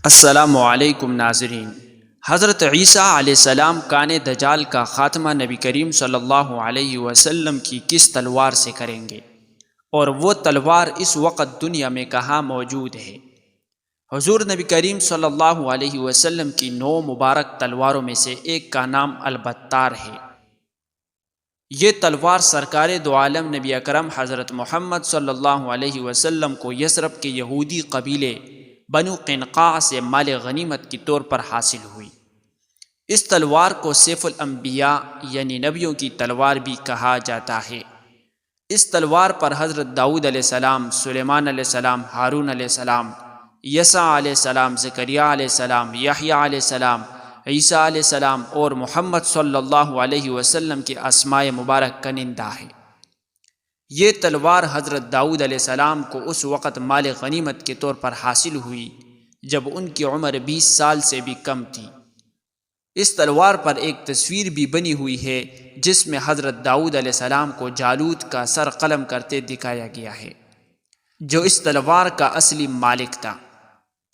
السلام علیکم ناظرین۔ حضرت عیسیٰ علیہ السلام کان دجال کا خاتمہ نبی کریم صلی اللہ علیہ وسلم کی کس تلوار سے کریں گے، اور وہ تلوار اس وقت دنیا میں کہاں موجود ہے؟ حضور نبی کریم صلی اللہ علیہ وسلم کی 9 مبارک تلواروں میں سے ایک کا نام البتار ہے۔ یہ تلوار سرکار دو عالم نبی اکرم حضرت محمد صلی اللہ علیہ وسلم کو یثرب کے یہودی قبیلے بنو قینقاع سے مال غنیمت کے طور پر حاصل ہوئی۔ اس تلوار کو سیف الانبیاء یعنی نبیوں کی تلوار بھی کہا جاتا ہے۔ اس تلوار پر حضرت داؤد علیہ السلام، سلیمان علیہ السلام، ہارون علیہ السلام، یسع علیہ السلام، زکریا علیہ السلام، یحییٰ علیہ السلام، عیسیٰ علیہ السلام اور محمد صلی اللہ علیہ وسلم کے اسماء مبارک کنندہ ہے۔ یہ تلوار حضرت داؤد علیہ السلام کو اس وقت مال غنیمت کے طور پر حاصل ہوئی جب ان کی عمر 20 سال سے بھی کم تھی۔ اس تلوار پر ایک تصویر بھی بنی ہوئی ہے جس میں حضرت داؤد علیہ السلام کو جالوت کا سر قلم کرتے دکھایا گیا ہے، جو اس تلوار کا اصلی مالک تھا۔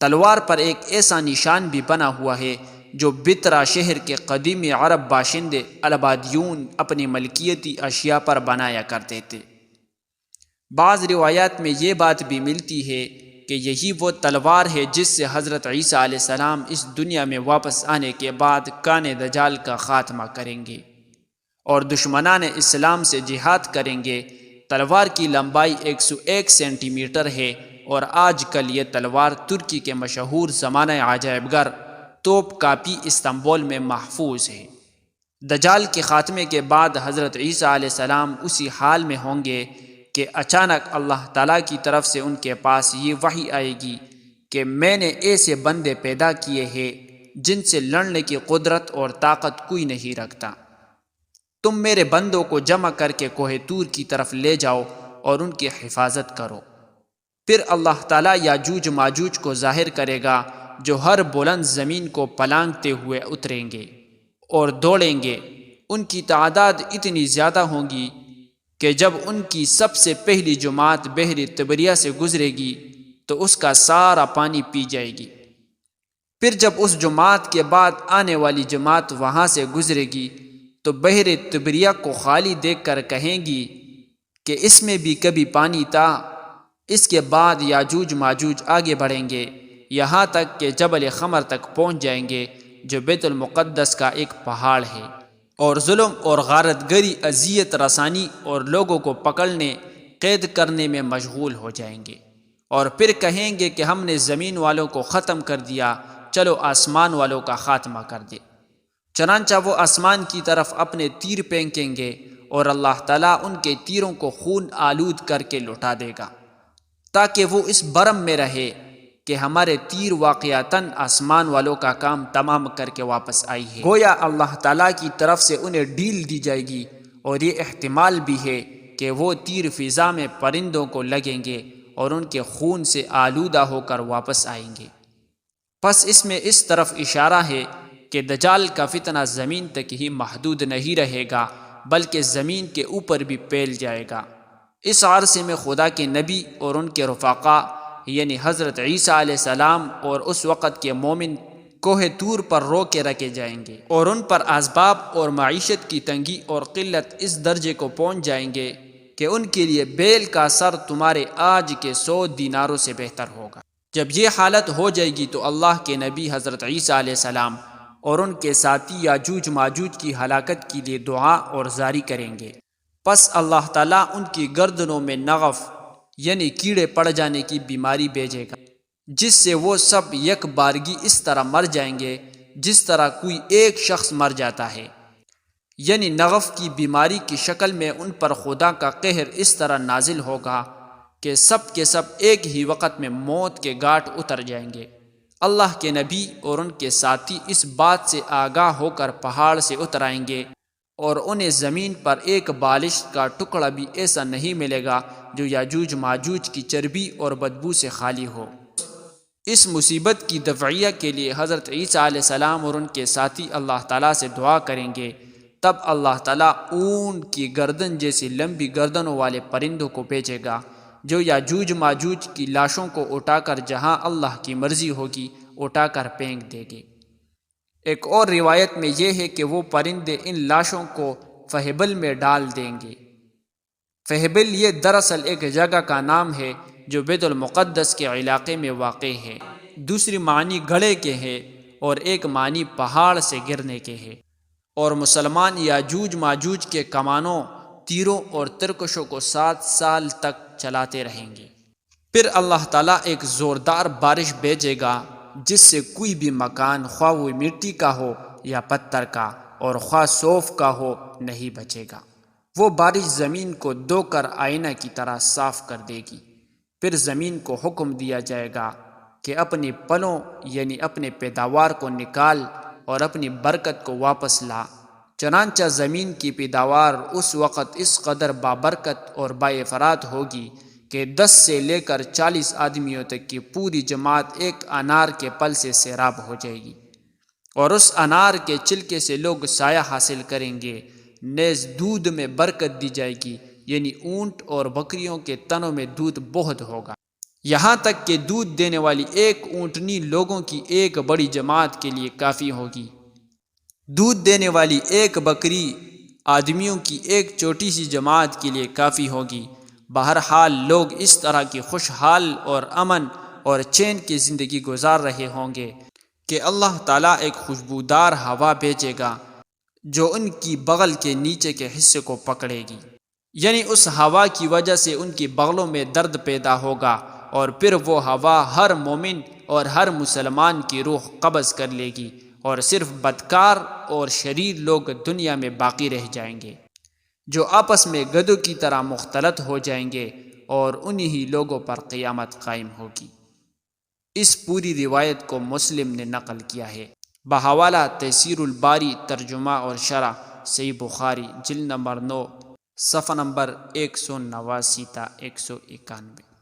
تلوار پر ایک ایسا نشان بھی بنا ہوا ہے جو بترا شہر کے قدیم عرب باشندے البادیون اپنی ملکیتی اشیاء پر بنایا کرتے تھے۔ بعض روایات میں یہ بات بھی ملتی ہے کہ یہی وہ تلوار ہے جس سے حضرت عیسیٰ علیہ السلام اس دنیا میں واپس آنے کے بعد کان دجال کا خاتمہ کریں گے اور دشمنان اسلام سے جہاد کریں گے۔ تلوار کی لمبائی 101 سینٹی میٹر ہے اور آج کل یہ تلوار ترکی کے مشہور زمانہ عجائب گھر توپ کاپی استنبول میں محفوظ ہے۔ دجال کے خاتمے کے بعد حضرت عیسیٰ علیہ السلام اسی حال میں ہوں گے کہ اچانک اللہ تعالیٰ کی طرف سے ان کے پاس یہ وحی آئے گی کہ میں نے ایسے بندے پیدا کیے ہیں جن سے لڑنے کی قدرت اور طاقت کوئی نہیں رکھتا، تم میرے بندوں کو جمع کر کے کوہ طور کی طرف لے جاؤ اور ان کی حفاظت کرو۔ پھر اللہ تعالیٰ یاجوج ماجوج کو ظاہر کرے گا جو ہر بلند زمین کو پلانگتے ہوئے اتریں گے اور دوڑیں گے۔ ان کی تعداد اتنی زیادہ ہوگی کہ جب ان کی سب سے پہلی جماعت بحر طبریہ سے گزرے گی تو اس کا سارا پانی پی جائے گی۔ پھر جب اس جماعت کے بعد آنے والی جماعت وہاں سے گزرے گی تو بحر طبریہ کو خالی دیکھ کر کہیں گی کہ اس میں بھی کبھی پانی تھا۔ اس کے بعد یاجوج ماجوج آگے بڑھیں گے یہاں تک کہ جبل خمر تک پہنچ جائیں گے جو بیت المقدس کا ایک پہاڑ ہے، اور ظلم اور غارت گری، اذیت رسانی اور لوگوں کو پکڑنے قید کرنے میں مشغول ہو جائیں گے، اور پھر کہیں گے کہ ہم نے زمین والوں کو ختم کر دیا، چلو آسمان والوں کا خاتمہ کر دے۔ چنانچہ وہ آسمان کی طرف اپنے تیر پھینکیں گے اور اللہ تعالیٰ ان کے تیروں کو خون آلود کر کے لوٹا دے گا تاکہ وہ اس برم میں رہے کہ ہمارے تیر واقعتاً آسمان والوں کا کام تمام کر کے واپس آئی ہے۔ گویا اللہ تعالیٰ کی طرف سے انہیں ڈھیل دی جائے گی، اور یہ احتمال بھی ہے کہ وہ تیر فضا میں پرندوں کو لگیں گے اور ان کے خون سے آلودہ ہو کر واپس آئیں گے۔ پس اس میں اس طرف اشارہ ہے کہ دجال کا فتنہ زمین تک ہی محدود نہیں رہے گا بلکہ زمین کے اوپر بھی پھیل جائے گا۔ اس عرصے میں خدا کے نبی اور ان کے رفقا یعنی حضرت عیسیٰ علیہ السلام اور اس وقت کے مومن کوہ طور پر رو کے رکھے جائیں گے، اور ان پر اسباب اور معیشت کی تنگی اور قلت اس درجے کو پہنچ جائیں گے کہ ان کے لیے بیل کا سر تمہارے آج کے 100 دیناروں سے بہتر ہوگا۔ جب یہ حالت ہو جائے گی تو اللہ کے نبی حضرت عیسیٰ علیہ السلام اور ان کے ساتھی یاجوج ماجوج کی ہلاکت کے لیے دعا اور زاری کریں گے۔ پس اللہ تعالیٰ ان کی گردنوں میں نغف یعنی کیڑے پڑ جانے کی بیماری بھیجے گا، جس سے وہ سب یک بارگی اس طرح مر جائیں گے جس طرح کوئی ایک شخص مر جاتا ہے۔ یعنی نغف کی بیماری کی شکل میں ان پر خدا کا قہر اس طرح نازل ہوگا کہ سب کے سب ایک ہی وقت میں موت کے گھاٹ اتر جائیں گے۔ اللہ کے نبی اور ان کے ساتھی اس بات سے آگاہ ہو کر پہاڑ سے اتر آئیں گے، اور انہیں زمین پر ایک بالشت کا ٹکڑا بھی ایسا نہیں ملے گا جو یاجوج ماجوج کی چربی اور بدبو سے خالی ہو۔ اس مصیبت کی دفعیہ کے لیے حضرت عیسیٰ علیہ السلام اور ان کے ساتھی اللہ تعالیٰ سے دعا کریں گے، تب اللہ تعالیٰ اونٹ کی گردن جیسی لمبی گردنوں والے پرندوں کو بھیجے گا جو یاجوج ماجوج کی لاشوں کو اٹھا کر جہاں اللہ کی مرضی ہوگی اٹھا کر پھینک دیں گے۔ ایک اور روایت میں یہ ہے کہ وہ پرندے ان لاشوں کو فہبل میں ڈال دیں گے۔ فہبل یہ دراصل ایک جگہ کا نام ہے جو بیت المقدس کے علاقے میں واقع ہے۔ دوسری معنی گڑھے کے ہے اور ایک معنی پہاڑ سے گرنے کے ہے، اور مسلمان یاجوج ماجوج کے کمانوں، تیروں اور ترکشوں کو 7 سال تک چلاتے رہیں گے۔ پھر اللہ تعالیٰ ایک زوردار بارش بھیجے گا جس سے کوئی بھی مکان، خواہ وہ مٹی کا ہو یا پتھر کا اور خواہ صوف کا ہو، نہیں بچے گا۔ وہ بارش زمین کو دھو کر آئینہ کی طرح صاف کر دے گی۔ پھر زمین کو حکم دیا جائے گا کہ اپنے پلوں یعنی اپنے پیداوار کو نکال اور اپنی برکت کو واپس لا۔ چنانچہ زمین کی پیداوار اس وقت اس قدر بابرکت اور باافراد ہوگی کہ 10 سے لے کر 40 آدمیوں تک کی پوری جماعت ایک انار کے پل سے سیراب ہو جائے گی، اور اس انار کے چھلکے سے لوگ سایہ حاصل کریں گے۔ نیز دودھ میں برکت دی جائے گی، یعنی اونٹ اور بکریوں کے تنوں میں دودھ بہت ہوگا، یہاں تک کہ دودھ دینے والی ایک اونٹنی لوگوں کی ایک بڑی جماعت کے لیے کافی ہوگی۔ دودھ دینے والی ایک بکری آدمیوں کی ایک چھوٹی سی جماعت کے لیے کافی ہوگی۔ بہرحال لوگ اس طرح کی خوشحال اور امن اور چین کی زندگی گزار رہے ہوں گے کہ اللہ تعالیٰ ایک خوشبودار ہوا بھیجے گا جو ان کی بغل کے نیچے کے حصے کو پکڑے گی، یعنی اس ہوا کی وجہ سے ان کی بغلوں میں درد پیدا ہوگا، اور پھر وہ ہوا ہر مومن اور ہر مسلمان کی روح قبض کر لے گی، اور صرف بدکار اور شریر لوگ دنیا میں باقی رہ جائیں گے جو آپس میں گدھوں کی طرح مختلط ہو جائیں گے، اور انہی لوگوں پر قیامت قائم ہوگی۔ اس پوری روایت کو مسلم نے نقل کیا ہے بحوالہ تیسیر الباری، ترجمہ اور شرح صحیح بخاری، جلد نمبر 9، صفحہ نمبر 189 تا 191۔